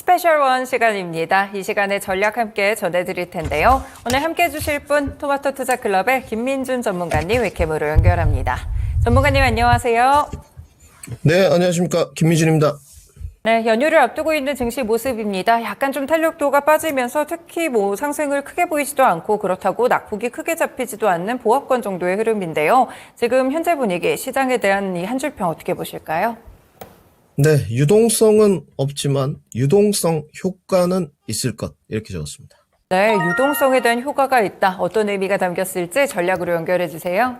스페셜 원 시간입니다. 이 시간에 전략 함께 전해드릴 텐데요. 오늘 함께 해주실 분 토마토 투자클럽의 김민준 전문가님 웹캠으로 연결합니다. 전문가님 안녕하세요. 네, 안녕하십니까. 김민준입니다. 네, 연휴를 앞두고 있는 증시 모습입니다. 약간 좀 탄력도가 빠지면서 특히 상승을 크게 보이지도 않고 그렇다고 낙폭이 크게 잡히지도 않는 보합권 정도의 흐름인데요. 지금 현재 분위기, 시장에 대한 이 한 줄평 어떻게 보실까요? 네, 유동성은 없지만 유동성 효과는 있을 것, 이렇게 적었습니다. 네, 유동성에 대한 효과가 있다. 어떤 의미가 담겼을지 전략으로 연결해 주세요.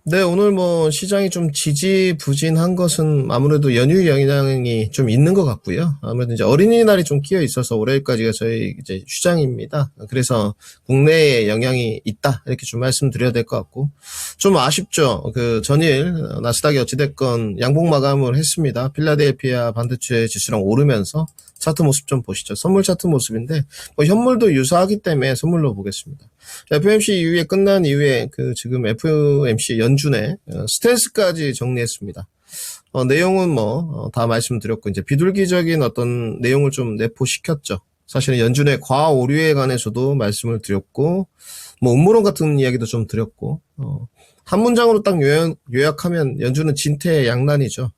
네, 오늘 시장이 좀 지지부진한 것은 아무래도 연휴 영향이 좀 있는 것 같고요. 아무래도 이제 어린이날이 좀 끼어 있어서 올해까지가 저희 이제 휴장입니다. 그래서 국내에 영향이 있다. 이렇게 좀 말씀드려야 될 것 같고. 좀 아쉽죠. 전일 나스닥이 어찌됐건 양봉 마감을 했습니다. 필라델피아 반도체 지수랑 오르면서 차트 모습 좀 보시죠. 선물 차트 모습인데, 현물도 유사하기 때문에 선물로 보겠습니다. FOMC 이후에 끝난 이후에 지금 FOMC 연준의 스탠스까지 정리했습니다. 내용은 다 말씀드렸고, 이제 비둘기적인 어떤 내용을 좀 내포시켰죠. 사실은 연준의 과오류에 관해서도 말씀을 드렸고, 음모론 같은 이야기도 좀 드렸고, 한 문장으로 딱 요약하면 연준은 진퇴양난이죠.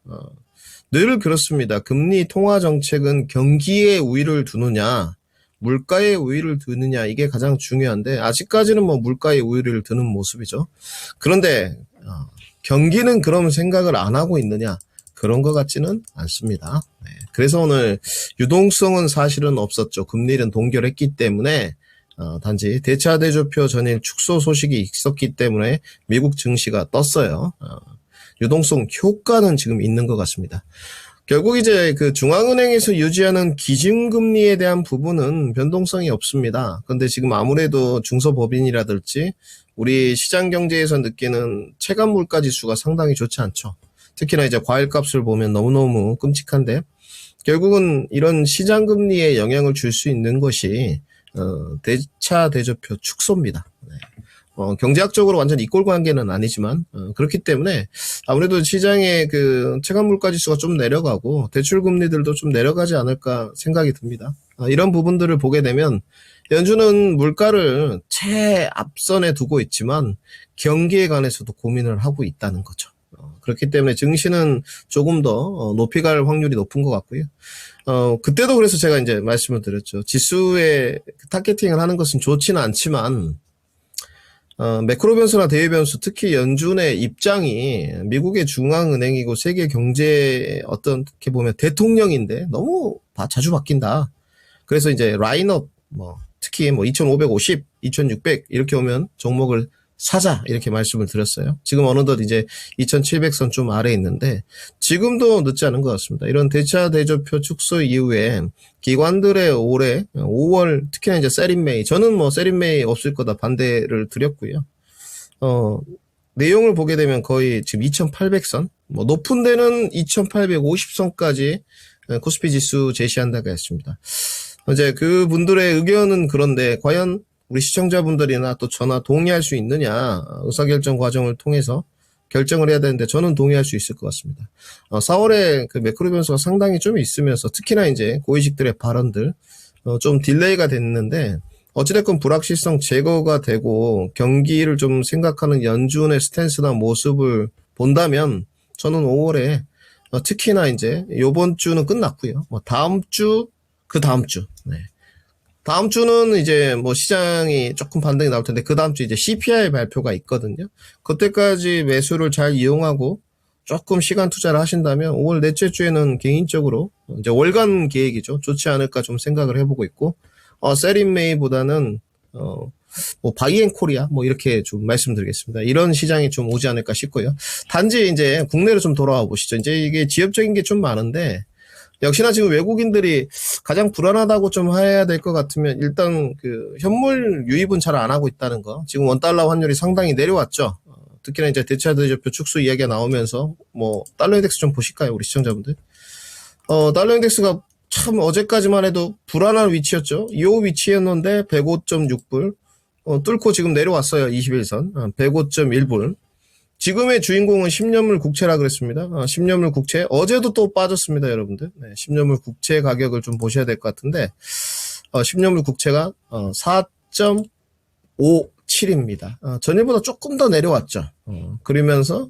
늘 그렇습니다. 금리 통화 정책은 경기에 우위를 두느냐, 물가에 우위를 두느냐, 이게 가장 중요한데, 아직까지는 물가에 우위를 두는 모습이죠. 그런데, 경기는 그런 생각을 안 하고 있느냐, 그런 것 같지는 않습니다. 네. 그래서 오늘 유동성은 사실은 없었죠. 금리는 동결했기 때문에, 단지 대차대조표 전일 축소 소식이 있었기 때문에 미국 증시가 떴어요. 유동성 효과는 지금 있는 것 같습니다. 결국 이제 중앙은행에서 유지하는 기준금리에 대한 부분은 변동성이 없습니다. 그런데 지금 아무래도 중소법인이라든지 우리 시장 경제에서 느끼는 체감 물가 지수가 상당히 좋지 않죠. 특히나 이제 과일값을 보면 너무너무 끔찍한데, 결국은 이런 시장 금리에 영향을 줄 수 있는 것이 대차 대조표 축소입니다. 네. 경제학적으로 완전 이꼴 관계는 아니지만, 그렇기 때문에 아무래도 시장의 체감 물가 지수가 좀 내려가고 대출 금리들도 좀 내려가지 않을까 생각이 듭니다. 이런 부분들을 보게 되면 연준은 물가를 최앞선에 두고 있지만 경기에 관해서도 고민을 하고 있다는 거죠. 그렇기 때문에 증시는 조금 더 높이 갈 확률이 높은 것 같고요. 그때도 그래서 제가 이제 말씀을 드렸죠. 지수에 타겟팅을 하는 것은 좋지는 않지만, 매크로 변수나 대외 변수, 특히 연준의 입장이 미국의 중앙은행이고 세계 경제의 어떻게 보면 대통령인데 너무 자주 바뀐다. 그래서 이제 라인업, 특히 2550, 2600 이렇게 오면 종목을 사자, 이렇게 말씀을 드렸어요. 지금 어느덧 이제 2700선 좀 아래에 있는데 지금도 늦지 않은 것 같습니다. 이런 대차 대조표 축소 이후에 기관들의 올해 5월 특히나 이제 세린메이, 저는 세린메이 없을 거다 반대를 드렸고요. 내용을 보게 되면 거의 지금 2800선, 높은 데는 2850선까지 코스피 지수 제시한다고 했습니다. 이제 그분들의 의견은 그런데 과연 우리 시청자분들이나 또 저나 동의할 수 있느냐, 의사결정 과정을 통해서 결정을 해야 되는데 저는 동의할 수 있을 것 같습니다. 4월에 매크로 변수가 상당히 좀 있으면서 특히나 이제 고위직들의 발언들 좀 딜레이가 됐는데, 어찌됐건 불확실성 제거가 되고 경기를 좀 생각하는 연준의 스탠스나 모습을 본다면 저는 5월에 특히나 이제 요번 주는 끝났고요. 다음 주, 그 다음 주, 네. 다음 주는 이제 시장이 조금 반등이 나올 텐데, 그 다음 주 이제 CPI 발표가 있거든요. 그때까지 매수를 잘 이용하고 조금 시간 투자를 하신다면 5월 넷째 주에는 개인적으로 이제 월간 계획이죠. 좋지 않을까 좀 생각을 해보고 있고, 세린메이보다는 바이앤코리아 이렇게 좀 말씀드리겠습니다. 이런 시장이 좀 오지 않을까 싶고요. 단지 이제 국내로 좀 돌아와 보시죠. 이제 이게 지역적인 게 좀 많은데, 역시나 지금 외국인들이 가장 불안하다고 좀 해야 될 것 같으면 일단 현물 유입은 잘 안 하고 있다는 거. 지금 원달러 환율이 상당히 내려왔죠. 특히나 이제 대차 대조표 축소 이야기가 나오면서 달러 인덱스 좀 보실까요, 우리 시청자분들? 달러 인덱스가 참 어제까지만 해도 불안한 위치였죠. 이 위치였는데 105.6불 뚫고 지금 내려왔어요. 21선 105.1불. 지금의 주인공은 10년물 국채라 그랬습니다. 10년물 국채. 어제도 또 빠졌습니다, 여러분들. 네, 10년물 국채 가격을 좀 보셔야 될 것 같은데, 10년물 국채가 4.57입니다. 전일보다 조금 더 내려왔죠. 그러면서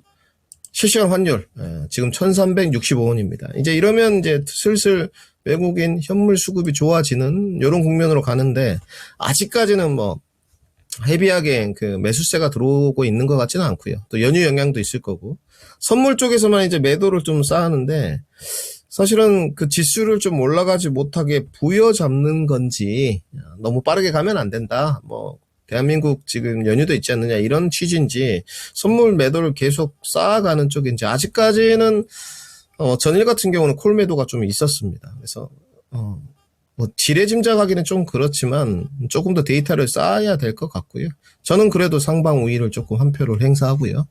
실시간 환율 지금 1,365원입니다. 이제 이러면 이제 슬슬 외국인 현물 수급이 좋아지는 이런 국면으로 가는데 아직까지는 뭐 헤비하게 그 매수세가 들어오고 있는 것 같지는 않고요. 또 연휴 영향도 있을 거고 선물 쪽에서만 이제 매도를 좀 쌓았는데 사실은 그 지수를 좀 올라가지 못하게 부여잡는 건지 너무 빠르게 가면 안 된다. 뭐 대한민국 지금 연휴도 있지 않느냐 이런 취지인지 선물 매도를 계속 쌓아가는 쪽인지 아직까지는 전일 같은 경우는 콜 매도가 좀 있었습니다. 그래서 뭐 지레 짐작하기는 좀 그렇지만 조금 더 데이터를 쌓아야 될 것 같고요. 저는 그래도 상방 우위를 조금 한 표를 행사하고요.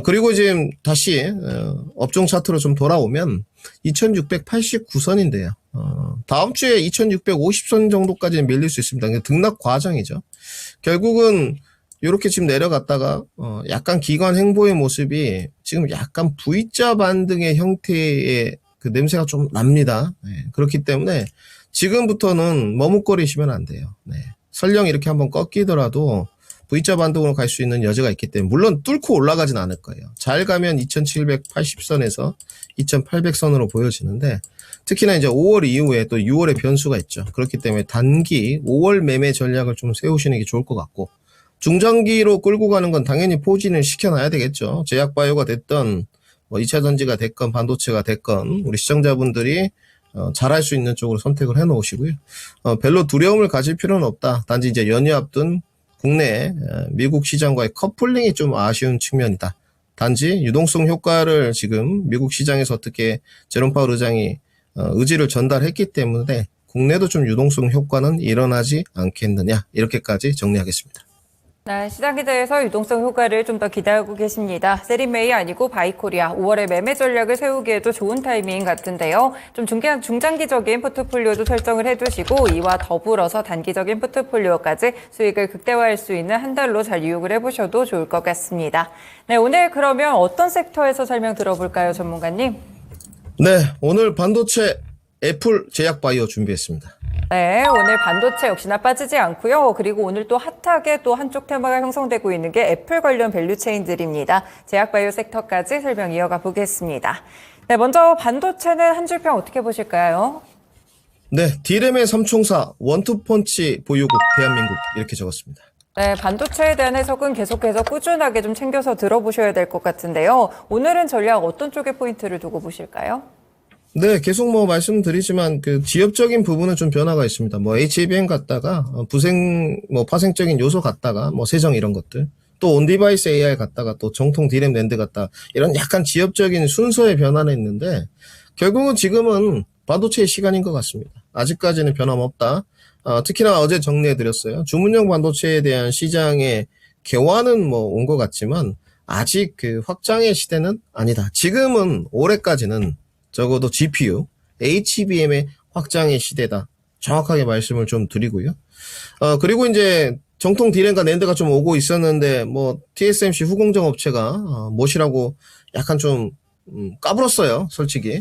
그리고 지금 다시 업종 차트로 좀 돌아오면 2689선인데요. 다음 주에 2650선 정도까지는 밀릴 수 있습니다. 등락 과정이죠. 결국은 이렇게 지금 내려갔다가 약간 기관 행보의 모습이 지금 약간 V자 반등의 형태의 그 냄새가 좀 납니다. 네, 그렇기 때문에 지금부터는 머뭇거리시면 안 돼요. 네, 설령 이렇게 한번 꺾이더라도 V자 반등으로 갈 수 있는 여지가 있기 때문에 물론 뚫고 올라가진 않을 거예요. 잘 가면 2780선에서 2800선으로 보여지는데 특히나 이제 5월 이후에 또 6월에 변수가 있죠. 그렇기 때문에 단기 5월 매매 전략을 좀 세우시는 게 좋을 것 같고 중장기로 끌고 가는 건 당연히 포진을 시켜놔야 되겠죠. 제약바이오가 됐던 뭐 2차 전지가 됐건 반도체가 됐건 우리 시청자분들이 잘할 수 있는 쪽으로 선택을 해 놓으시고요. 별로 두려움을 가질 필요는 없다. 단지 이제 연휴 앞둔 국내 미국 시장과의 커플링이 좀 아쉬운 측면이다. 단지 유동성 효과를 지금 미국 시장에서 어떻게 제롬 파월 의장이 의지를 전달했기 때문에 국내도 좀 유동성 효과는 일어나지 않겠느냐 이렇게까지 정리하겠습니다. 네, 시장에 대해서 유동성 효과를 좀 더 기대하고 계십니다. 세리메이 아니고 바이코리아 5월에 매매 전략을 세우기에도 좋은 타이밍 같은데요. 좀 중장기적인 포트폴리오도 설정을 해두시고 이와 더불어서 단기적인 포트폴리오까지 수익을 극대화할 수 있는 한 달로 잘 이용을 해보셔도 좋을 것 같습니다. 네, 오늘 그러면 어떤 섹터에서 설명 들어볼까요, 전문가님? 네, 오늘 반도체 애플 제약바이오 준비했습니다. 네, 오늘 반도체 역시나 빠지지 않고요. 그리고 오늘 또 핫하게 또 한쪽 테마가 형성되고 있는 게 애플 관련 밸류체인들입니다. 제약바이오 섹터까지 설명 이어가 보겠습니다. 네, 먼저 반도체는 한 줄평 어떻게 보실까요? 네, D램의 삼총사 원투펀치 보유국 대한민국 이렇게 적었습니다. 네, 반도체에 대한 해석은 계속해서 꾸준하게 좀 챙겨서 들어보셔야 될 것 같은데요. 오늘은 전략 어떤 쪽에 포인트를 두고 보실까요? 네, 계속 뭐 말씀드리지만 그 지역적인 부분은 좀 변화가 있습니다. 뭐 HBM 갔다가 파생적인 요소 갔다가 뭐 세정 이런 것들. 또 온디바이스 AI 갔다가 또 정통 D램 랜드 갔다 이런 약간 지역적인 순서의 변화는 있는데 결국은 지금은 반도체의 시간인 것 같습니다. 아직까지는 변함없다. 특히나 어제 정리해드렸어요. 주문형 반도체에 대한 시장의 개화는 뭐 온 것 같지만 아직 그 확장의 시대는 아니다. 지금은 올해까지는 적어도 GPU, HBM의 확장의 시대다. 정확하게 말씀을 좀 드리고요. 그리고 이제 정통 D램과 낸드가 좀 오고 있었는데 뭐 TSMC 후공정 업체가 못이라고 약간 좀 까불었어요. 솔직히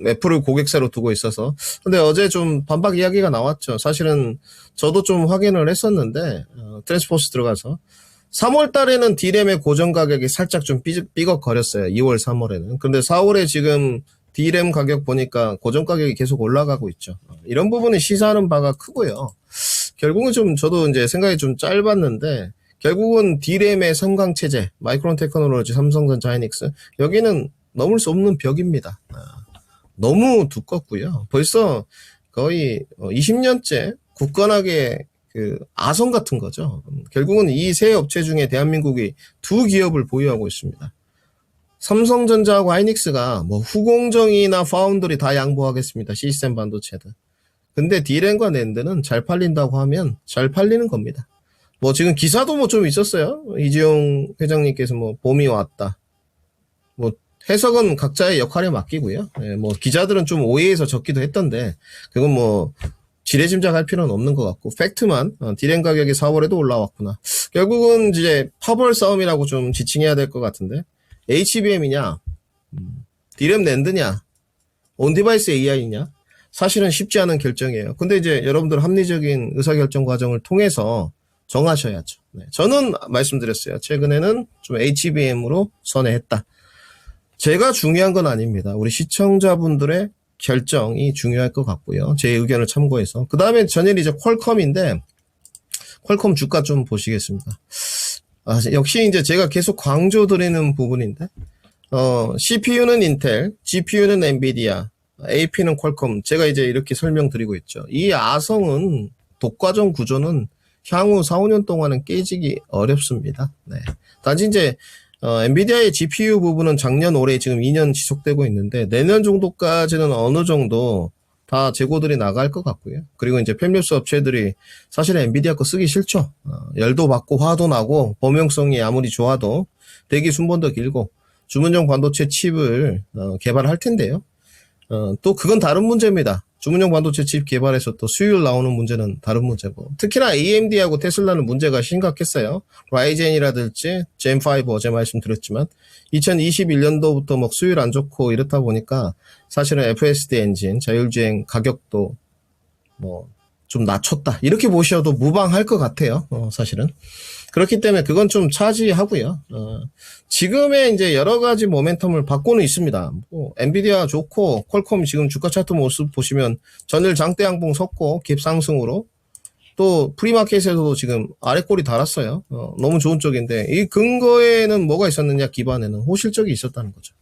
애플을 고객사로 두고 있어서. 근데 어제 좀 반박 이야기가 나왔죠. 사실은 저도 좀 확인을 했었는데 트랜스포스 들어가서 3월 달에는 D램의 고정 가격이 살짝 좀 삐걱거렸어요. 2월, 3월에는. 근데 4월에 지금 D램 가격 보니까 고정 가격이 계속 올라가고 있죠. 이런 부분은 시사하는 바가 크고요. 결국은 좀 저도 이제 생각이 좀 짧았는데 결국은 D램의 삼강체제, 마이크론 테크놀로지, 삼성전자, 하이닉스 여기는 넘을 수 없는 벽입니다. 너무 두껍고요. 벌써 거의 20년째 굳건하게 그 아성 같은 거죠. 결국은 이 세 업체 중에 대한민국이 두 기업을 보유하고 있습니다. 삼성전자하고 하이닉스가 뭐 후공정이나 파운드리 다 양보하겠습니다. 시스템 반도체든. 근데 D램과 낸드는 잘 팔린다고 하면 잘 팔리는 겁니다. 뭐 지금 기사도 뭐 좀 있었어요. 이재용 회장님께서 뭐 봄이 왔다. 뭐 해석은 각자의 역할에 맡기고요. 뭐 기자들은 좀 오해해서 적기도 했던데 그건 뭐 지레 짐작할 필요는 없는 것 같고 팩트만 디램 가격이 4월에도 올라왔구나. 결국은 이제 파벌 싸움이라고 좀 지칭해야 될 것 같은데 HBM이냐 디램 낸드냐 온디바이스 AI냐 사실은 쉽지 않은 결정이에요. 근데 이제 여러분들 합리적인 의사결정 과정을 통해서 정하셔야죠. 네, 저는 말씀드렸어요. 최근에는 좀 HBM으로 선회했다. 제가 중요한 건 아닙니다. 우리 시청자분들의 결정이 중요할 것 같고요. 제 의견을 참고해서. 그 다음에 전일 이제 퀄컴인데, 퀄컴 주가 좀 보시겠습니다. 역시 이제 제가 계속 강조드리는 부분인데, CPU는 인텔, GPU는 엔비디아, AP는 퀄컴. 제가 이제 이렇게 설명드리고 있죠. 이 아성은 독과점 구조는 향후 4, 5년 동안은 깨지기 어렵습니다. 네. 단지 이제 엔비디아의 GPU 부분은 작년 올해 지금 2년 지속되고 있는데 내년 정도까지는 어느 정도 다 재고들이 나갈 것 같고요. 그리고 이제 팹리스 업체들이 사실 엔비디아 거 쓰기 싫죠. 열도 받고 화도 나고 범용성이 아무리 좋아도 대기 순번도 길고 주문용 반도체 칩을 개발할 텐데요. 또 그건 다른 문제입니다. 주문용 반도체 칩 개발에서 또 수율 나오는 문제는 다른 문제고 특히나 AMD하고 테슬라는 문제가 심각했어요. 라이젠이라든지 젠5 어제 말씀드렸지만 2021년도부터 뭐 수율 안 좋고 이렇다 보니까 사실은 FSD 엔진 자율주행 가격도 뭐 좀 낮췄다 이렇게 보셔도 무방할 것 같아요. 사실은 그렇기 때문에 그건 좀 차지하고요. 지금의 이제 여러 가지 모멘텀을 받고는 있습니다. 뭐 엔비디아 좋고 퀄컴 지금 주가 차트 모습 보시면 전일 장대 양봉 섰고 갭 상승으로 또 프리마켓에서도 지금 아래꼬리 달았어요. 너무 좋은 쪽인데 이 근거에는 뭐가 있었느냐 기반에는 호실적이 있었다는 거죠.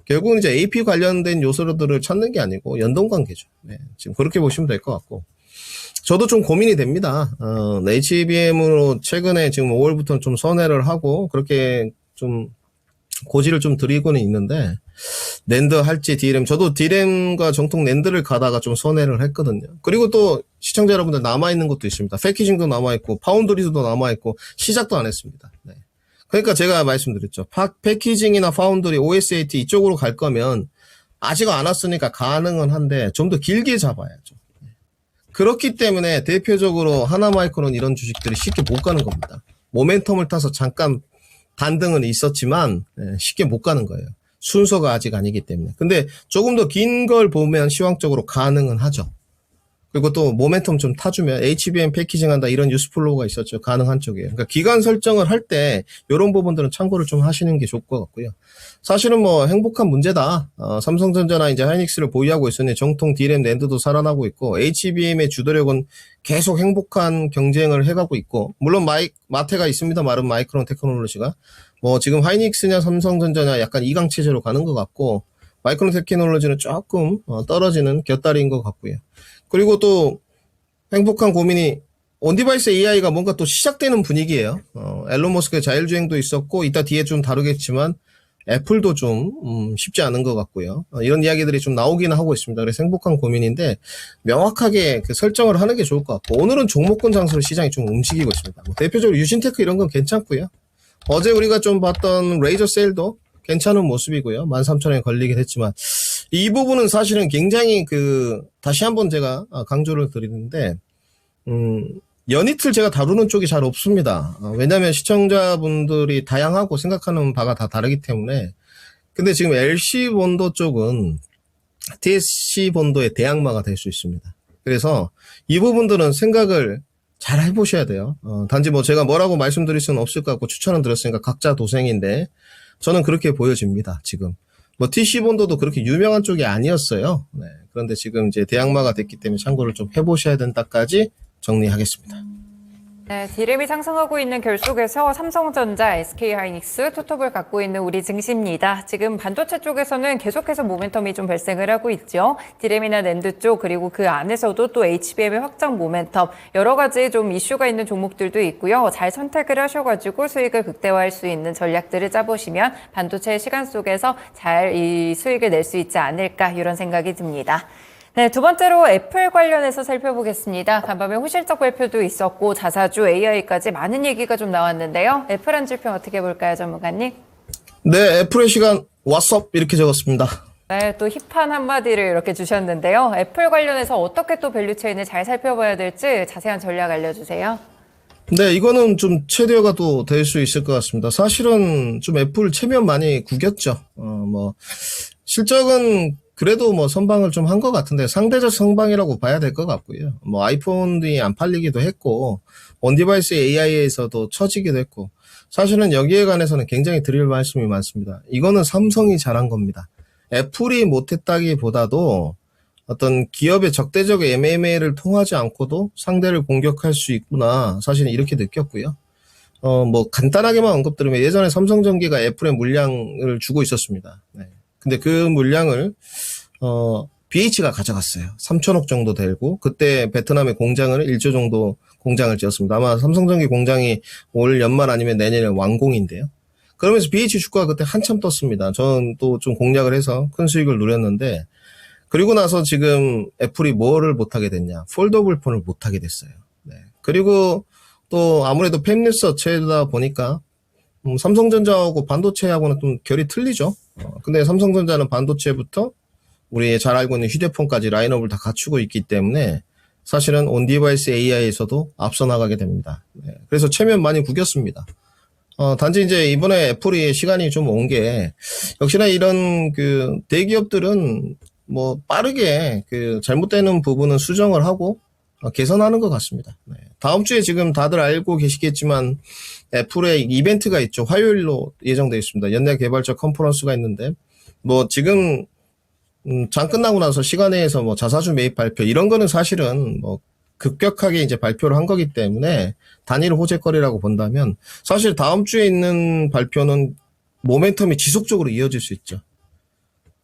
결국은 이제 AP 관련된 요소들을 찾는 게 아니고 연동 관계죠. 네, 지금 그렇게 보시면 될 것 같고. 저도 좀 고민이 됩니다. HBM으로 최근에 지금 5월부터는 좀 선회를 하고 그렇게 좀 고지를 좀 드리고는 있는데 낸드 할지 디램 저도 디램과 정통 낸드를 가다가 좀 선회를 했거든요. 그리고 또 시청자 여러분들 남아있는 것도 있습니다. 패키징도 남아있고 파운드리도 남아있고 시작도 안 했습니다. 네. 그러니까 제가 말씀드렸죠. 패키징이나 파운드리, OSAT 이쪽으로 갈 거면 아직 안 왔으니까 가능은 한데 좀 더 길게 잡아야죠. 그렇기 때문에 대표적으로 하나마이크론 이런 주식들이 쉽게 못 가는 겁니다. 모멘텀을 타서 잠깐 반등은 있었지만 쉽게 못 가는 거예요. 순서가 아직 아니기 때문에. 근데 조금 더 긴 걸 보면 시황적으로 가능은 하죠. 그리고 또 모멘텀 좀 타주면 HBM 패키징 한다 이런 뉴스플로우가 있었죠. 가능한 쪽이에요. 그러니까 기간 설정을 할 때 이런 부분들은 참고를 좀 하시는 게 좋을 것 같고요. 사실은 뭐 행복한 문제다. 삼성전자나 이제 하이닉스를 보유하고 있으니 정통 D램 낸드도 살아나고 있고 HBM의 주도력은 계속 행복한 경쟁을 해가고 있고 물론 마태가 있습니다. 말은 마이크론 테크놀로지가 뭐 지금 하이닉스냐 삼성전자냐 약간 이강 체제로 가는 것 같고 마이크론 테크놀로지는 조금 떨어지는 곁다리인 것 같고요. 그리고 또 행복한 고민이 온디바이스 AI가 뭔가 또 시작되는 분위기예요. 앨런 머스크의 자율주행도 있었고 이따 뒤에 좀 다루겠지만 애플도 좀 쉽지 않은 것 같고요. 이런 이야기들이 좀 나오기는 하고 있습니다. 그래서 행복한 고민인데 명확하게 그 설정을 하는 게 좋을 것 같고 오늘은 종목군 장수로 시장이 좀 움직이고 있습니다. 뭐 대표적으로 유신테크 이런 건 괜찮고요. 어제 우리가 좀 봤던 레이저 셀도 괜찮은 모습이고요. 13,000원에 걸리긴 했지만 이 부분은 사실은 굉장히 다시 한번 제가 강조를 드리는데 연이틀 제가 다루는 쪽이 잘 없습니다. 왜냐하면 시청자분들이 다양하고 생각하는 바가 다 다르기 때문에. 근데 지금 LC 본도 쪽은 TSC 본도의 대항마가 될 수 있습니다. 그래서 이 부분들은 생각을 잘 해보셔야 돼요. 단지 뭐 제가 뭐라고 말씀드릴 수는 없을 것 같고 추천은 드렸으니까 각자 도생인데 저는 그렇게 보여집니다. 지금. 뭐 TC 본도도 그렇게 유명한 쪽이 아니었어요. 네. 그런데 지금 이제 대항마가 됐기 때문에 참고를 좀 해보셔야 된다까지 정리하겠습니다. 네, 디램이 상승하고 있는 결속에서 삼성전자, SK하이닉스, 투톱을 갖고 있는 우리 증시입니다. 지금 반도체 쪽에서는 계속해서 모멘텀이 좀 발생을 하고 있죠. 디램이나 낸드 쪽 그리고 그 안에서도 또 HBM의 확장 모멘텀 여러 가지 좀 이슈가 있는 종목들도 있고요. 잘 선택을 하셔가지고 수익을 극대화할 수 있는 전략들을 짜보시면 반도체 시간 속에서 잘 이 수익을 낼 수 있지 않을까 이런 생각이 듭니다. 네, 두 번째로 애플 관련해서 살펴보겠습니다. 간밤에 호실적 발표도 있었고 자사주 AI까지 많은 얘기가 좀 나왔는데요. 애플 한 줄평 어떻게 볼까요, 전문가님? 네, 애플의 시간 왓썹 이렇게 적었습니다. 네, 또 힙한 한마디를 이렇게 주셨는데요. 애플 관련해서 어떻게 또 밸류체인을 잘 살펴봐야 될지 자세한 전략 알려주세요. 네, 이거는 좀 최대화가 또 될 수 있을 것 같습니다. 사실은 좀 애플 체면 많이 구겼죠. 실적은 그래도 뭐 선방을 좀 한 것 같은데 상대적 선방이라고 봐야 될 것 같고요. 뭐 아이폰이 안 팔리기도 했고, 온디바이스 AI에서도 처지기도 했고, 사실은 여기에 관해서는 굉장히 드릴 말씀이 많습니다. 이거는 삼성이 잘한 겁니다. 애플이 못했다기보다도 어떤 기업의 적대적 M&A를 통하지 않고도 상대를 공격할 수 있구나. 사실은 이렇게 느꼈고요. 뭐 간단하게만 언급드리면 예전에 삼성전기가 애플에 물량을 주고 있었습니다. 네. 근데 그 물량을 BH가 가져갔어요. 3천억 정도 되고 그때 베트남에 공장을 1조 정도 공장을 지었습니다. 아마 삼성전기 공장이 올 연말 아니면 내년에 완공인데요. 그러면서 BH 주가가 그때 한참 떴습니다. 저는 또 좀 공략을 해서 큰 수익을 누렸는데 그리고 나서 지금 애플이 뭐를 못하게 됐냐. 폴더블 폰을 못하게 됐어요. 네. 그리고 또 아무래도 팹리서체다 보니까 삼성전자하고 반도체하고는 좀 결이 틀리죠. 근데 삼성전자는 반도체부터 우리 잘 알고 있는 휴대폰까지 라인업을 다 갖추고 있기 때문에 사실은 온디바이스 AI에서도 앞서 나가게 됩니다. 네. 그래서 체면 많이 구겼습니다. 단지 이제 이번에 애플이 시간이 좀 온 게 역시나 이런 그 대기업들은 뭐 빠르게 그 잘못되는 부분은 수정을 하고 개선하는 것 같습니다. 네. 다음 주에 지금 다들 알고 계시겠지만 애플의 이벤트가 있죠. 화요일로 예정되어 있습니다. 연내 개발자 컨퍼런스가 있는데 뭐 지금 장 끝나고 나서 시간에서 뭐 자사주 매입 발표 이런 거는 사실은 뭐 급격하게 이제 발표를 한 거기 때문에 단일 호재거리라고 본다면 사실 다음 주에 있는 발표는 모멘텀이 지속적으로 이어질 수 있죠.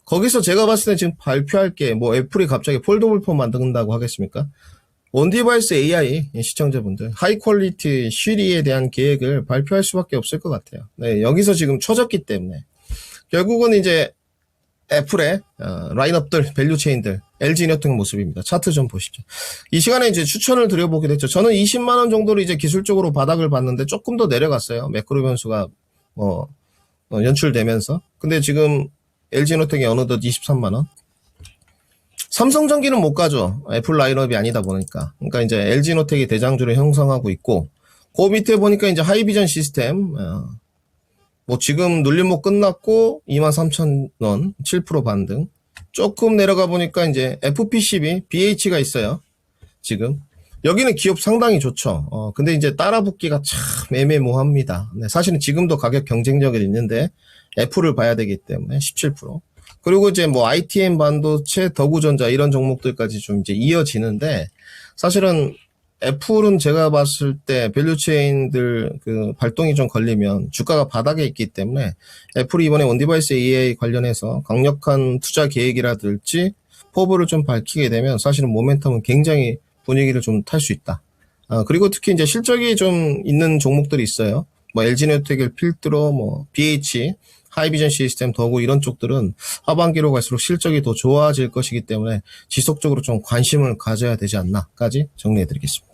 거기서 제가 봤을 때 지금 발표할 게 뭐 애플이 갑자기 폴더블 폰 만든다고 하겠습니까? 온디바이스 AI 시청자분들 하이 퀄리티 쉬리에 대한 계획을 발표할 수밖에 없을 것 같아요. 네, 여기서 지금 처졌기 때문에 결국은 이제 애플의 라인업들, 밸류체인들, LG이너텍 모습입니다. 차트 좀 보시죠. 이 시간에 이제 추천을 드려보기도 했죠. 저는 20만 원 정도로 이제 기술적으로 바닥을 봤는데 조금 더 내려갔어요. 매크로 변수가 연출되면서. 근데 지금 LG이너텍이 어느덧 23만 원. 삼성전기는 못 가죠. 애플 라인업이 아니다 보니까. 그러니까 이제 LG이너텍이 대장주를 형성하고 있고, 그 밑에 보니까 이제 하이비전 시스템, 뭐 지금 눌림목 끝났고 23,000원 7% 반등. 조금 내려가 보니까 이제 FPCB, BH가 있어요. 지금. 여기는 기업 상당히 좋죠. 근데 이제 따라붙기가 참 애매모호합니다. 네, 사실은 지금도 가격 경쟁력이 있는데 애플을 봐야 되기 때문에 17%. 그리고 이제 뭐 ITM 반도체, 더구전자 이런 종목들까지 좀 이제 이어지는데 사실은 애플은 제가 봤을 때 밸류체인들 그 발동이 좀 걸리면 주가가 바닥에 있기 때문에 애플이 이번에 온디바이스 AI 관련해서 강력한 투자 계획이라든지 포부를 좀 밝히게 되면 사실은 모멘텀은 굉장히 분위기를 좀 탈 수 있다. 그리고 특히 이제 실적이 좀 있는 종목들이 있어요. 뭐 LG이너텍을 필두로 뭐 BH, 하이비전 시스템, 더구 이런 쪽들은 하반기로 갈수록 실적이 더 좋아질 것이기 때문에 지속적으로 좀 관심을 가져야 되지 않나까지 정리해드리겠습니다.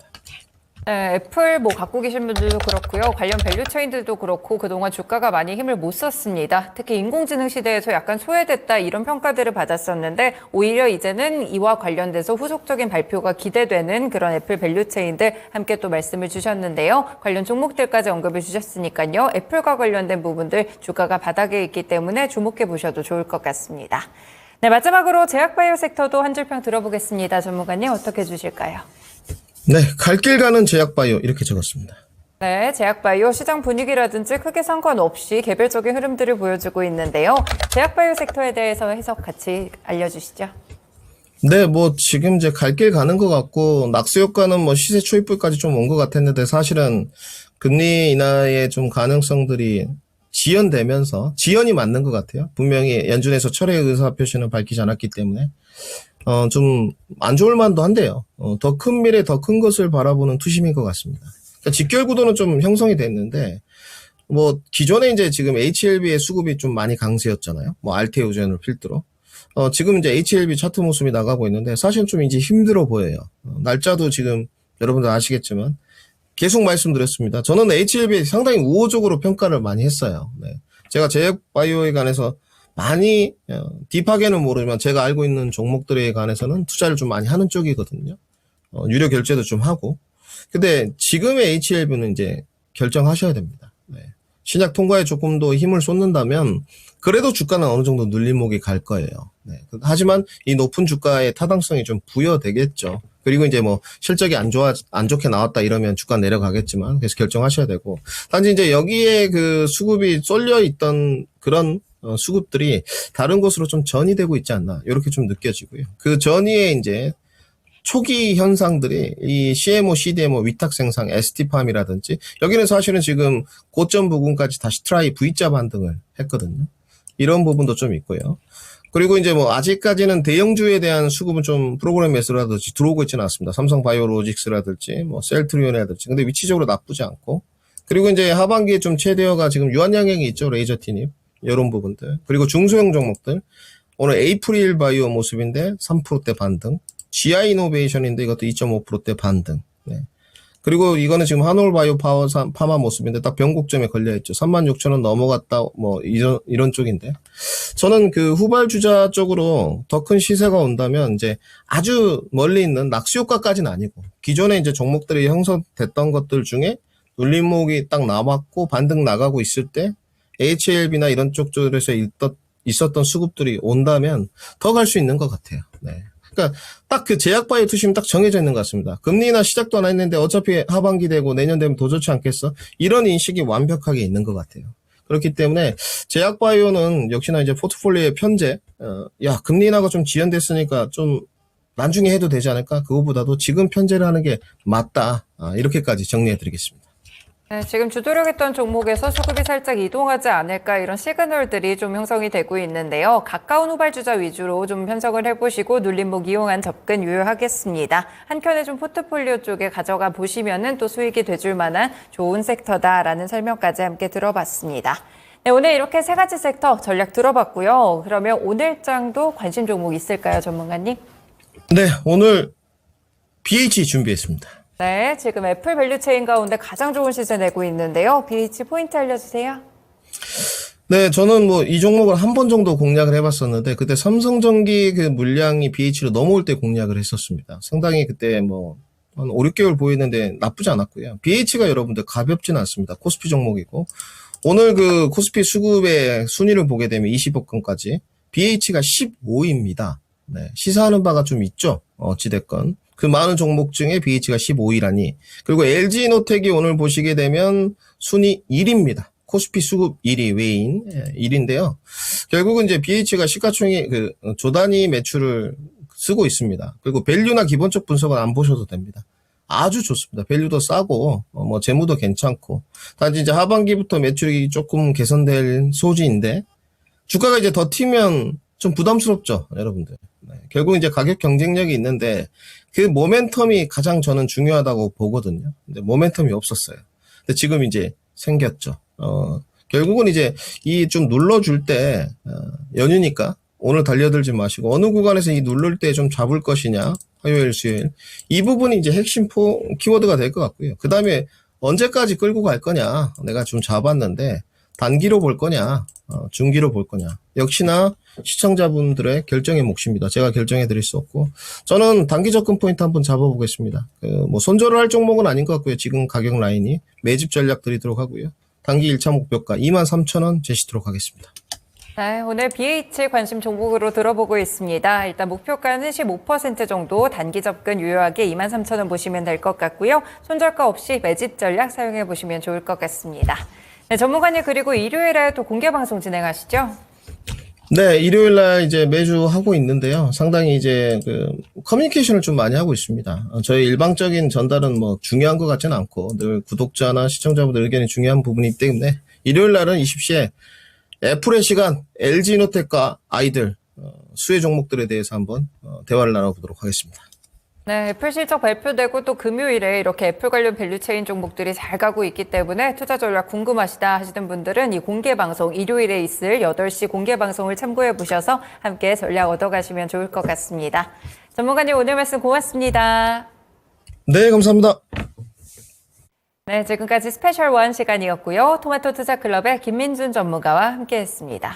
네, 애플 뭐 갖고 계신 분들도 그렇고요. 관련 밸류체인들도 그렇고 그동안 주가가 많이 힘을 못 썼습니다. 특히 인공지능 시대에서 약간 소외됐다 이런 평가들을 받았었는데 오히려 이제는 이와 관련돼서 후속적인 발표가 기대되는 그런 애플 밸류체인들 함께 또 말씀을 주셨는데요. 관련 종목들까지 언급을 주셨으니까요. 애플과 관련된 부분들 주가가 바닥에 있기 때문에 주목해 보셔도 좋을 것 같습니다. 네, 마지막으로 제약바이오 섹터도 한 줄평 들어보겠습니다. 전문가님 어떻게 주실까요? 네, 갈 길 가는 제약바이오 이렇게 적었습니다. 네, 제약바이오 시장 분위기라든지 크게 상관없이 개별적인 흐름들을 보여주고 있는데요. 제약바이오 섹터에 대해서 해석 같이 알려주시죠. 네, 뭐 지금 이제 갈 길 가는 것 같고 낙수 효과는 뭐 시세 초입부까지 좀 온 것 같았는데 사실은 금리 인하의 좀 가능성들이 지연이 맞는 것 같아요. 분명히 연준에서 철회 의사 표시는 밝히지 않았기 때문에 좀 안 좋을 만도 한데요. 더 큰 미래, 더 큰 것을 바라보는 투심인 것 같습니다. 그러니까 직결 구도는 좀 형성이 됐는데 뭐 기존에 이제 지금 HLB의 수급이 좀 많이 강세였잖아요. 뭐 알테오젠을 필두로. 지금 이제 HLB 차트 모습이 나가고 있는데 사실 좀 이제 힘들어 보여요. 날짜도 지금 여러분들 아시겠지만 계속 말씀드렸습니다. 저는 HLB에 상당히 우호적으로 평가를 많이 했어요. 네. 제가 제약바이오에 관해서 많이 딥하게는 모르지만 제가 알고 있는 종목들에 관해서는 투자를 좀 많이 하는 쪽이거든요. 유료 결제도 좀 하고. 근데 지금의 HLB는 이제 결정하셔야 됩니다. 네. 신약 통과에 조금 더 힘을 쏟는다면 그래도 주가는 어느 정도 눌림목이 갈 거예요. 네. 하지만 이 높은 주가의 타당성이 좀 부여되겠죠. 그리고 이제 뭐 실적이 안 좋게 나왔다 이러면 주가 내려가겠지만 그래서 결정하셔야 되고. 단지 이제 여기에 그 수급이 쏠려 있던 그런 수급들이 다른 곳으로 좀 전이되고 있지 않나 이렇게 좀 느껴지고요. 그 전이에 이제 초기 현상들이 이 CMO, CDMO, 위탁 생산, ST팜이라든지 여기는 사실은 지금 고점 부근까지 다시 트라이 V자 반등을 했거든요. 이런 부분도 좀 있고요. 그리고 이제 뭐 아직까지는 대형주에 대한 수급은 좀 프로그램 매수라든지 들어오고 있지는 않습니다. 삼성바이오로직스라든지 뭐 셀트리온이라든지 근데 위치적으로 나쁘지 않고 그리고 이제 하반기에 좀 최대어가 지금 유한양행이 있죠. 레이저 티닙 이런 부분들 그리고 중소형 종목들 오늘 에이프릴 바이오 모습인데 3%대 반등 GI 이노베이션인데 이것도 2.5%대 반등. 네. 그리고 이거는 지금 한올바이오 파마 모습인데 딱 변곡점에 걸려있죠. 36,000원 넘어갔다 뭐 이런 쪽인데 저는 그 후발주자 쪽으로 더 큰 시세가 온다면 이제 아주 멀리 있는 낙수 효과까지는 아니고 기존에 이제 종목들이 형성됐던 것들 중에 눌림목이 딱 남았고 반등 나가고 있을 때 HLB나 이런 쪽들에서 있었던 수급들이 온다면 더 갈 수 있는 것 같아요. 네. 그러니까 딱 그 제약바이오 투심이 딱 정해져 있는 것 같습니다. 금리나 시작도 안 했는데 어차피 하반기 되고 내년 되면 더 좋지 않겠어? 이런 인식이 완벽하게 있는 것 같아요. 그렇기 때문에 제약바이오는 역시나 이제 포트폴리오의 편제, 야 금리 인하가 좀 지연됐으니까 좀 나중에 해도 되지 않을까? 그거보다도 지금 편제를 하는 게 맞다. 이렇게까지 정리해드리겠습니다. 네, 지금 주도력했던 종목에서 수급이 살짝 이동하지 않을까 이런 시그널들이 좀 형성이 되고 있는데요. 가까운 후발주자 위주로 좀 편성을 해보시고 눌림목 이용한 접근 유효하겠습니다. 한켠에 좀 포트폴리오 쪽에 가져가 보시면은 또 수익이 돼줄 만한 좋은 섹터다라는 설명까지 함께 들어봤습니다. 네, 오늘 이렇게 세 가지 섹터 전략 들어봤고요. 그러면 오늘장도 관심 종목 있을까요, 전문가님? 네, 오늘 BH 준비했습니다. 네, 지금 애플 밸류체인 가운데 가장 좋은 시세 내고 있는데요. BH 포인트 알려주세요. 네, 저는 뭐 이 종목을 한 번 정도 공략을 해봤었는데 그때 삼성전기 그 물량이 BH로 넘어올 때 공략을 했었습니다. 상당히 그때 뭐 한 5, 6개월 보이는데 나쁘지 않았고요. BH가 여러분들 가볍지는 않습니다. 코스피 종목이고 오늘 그 코스피 수급의 순위를 보게 되면 20억건까지 BH가 15위입니다. 네, 시사하는 바가 좀 있죠. 어찌됐건. 그 많은 종목 중에 BH가 15위라니. 그리고 LG노텍이 오늘 보시게 되면 순위 1위입니다. 코스피 수급 1위 외인 1위인데요. 결국은 이제 BH가 시가총액 그 조단위 매출을 쓰고 있습니다. 그리고 밸류나 기본적 분석은 안 보셔도 됩니다. 아주 좋습니다. 밸류도 싸고 뭐 재무도 괜찮고 단지 이제 하반기부터 매출이 조금 개선될 소지인데 주가가 이제 더 튀면 좀 부담스럽죠, 여러분들. 네, 결국 이제 가격 경쟁력이 있는데 그 모멘텀이 가장 저는 중요하다고 보거든요. 근데 모멘텀이 없었어요. 근데 지금 이제 생겼죠. 결국은 이제 이 좀 눌러줄 때 연휴니까 오늘 달려들지 마시고 어느 구간에서 이 누를 때 좀 잡을 것이냐, 화요일, 수요일 이 부분이 이제 핵심 키워드가 될 것 같고요. 그 다음에 언제까지 끌고 갈 거냐, 내가 좀 잡았는데 단기로 볼 거냐, 중기로 볼 거냐. 역시나 시청자분들의 결정의 몫입니다. 제가 결정해 드릴 수 없고 저는 단기 접근 포인트 한번 잡아보겠습니다. 뭐 손절을 할 종목은 아닌 것 같고요. 지금 가격 라인이 매집 전략 드리도록 하고요. 단기 1차 목표가 23,000원 제시도록 하겠습니다. 네, 오늘 BH 관심 종목으로 들어보고 있습니다. 일단 목표가는 15% 정도 단기 접근 유효하게 23,000원 보시면 될 것 같고요. 손절가 없이 매집 전략 사용해 보시면 좋을 것 같습니다. 네, 전문가님 그리고 일요일에 또 공개 방송 진행하시죠? 네, 일요일 날 이제 매주 하고 있는데요. 상당히 이제 그 커뮤니케이션을 좀 많이 하고 있습니다. 저희 일방적인 전달은 뭐 중요한 것 같지는 않고 늘 구독자나 시청자분들 의견이 중요한 부분이기 때문에 일요일 날은 20시에 애플의 시간 LG노텍과 아이들 수혜 종목들에 대해서 한번 대화를 나눠보도록 하겠습니다. 네, 애플 실적 발표되고 또 금요일에 이렇게 애플 관련 밸류체인 종목들이 잘 가고 있기 때문에 투자 전략 궁금하시다 하시는 분들은 이 공개 방송 일요일에 있을 8시 공개 방송을 참고해 보셔서 함께 전략 얻어가시면 좋을 것 같습니다. 전문가님 오늘 말씀 고맙습니다. 네, 감사합니다. 네, 지금까지 스페셜 원 시간이었고요. 토마토 투자클럽의 김민준 전문가와 함께했습니다.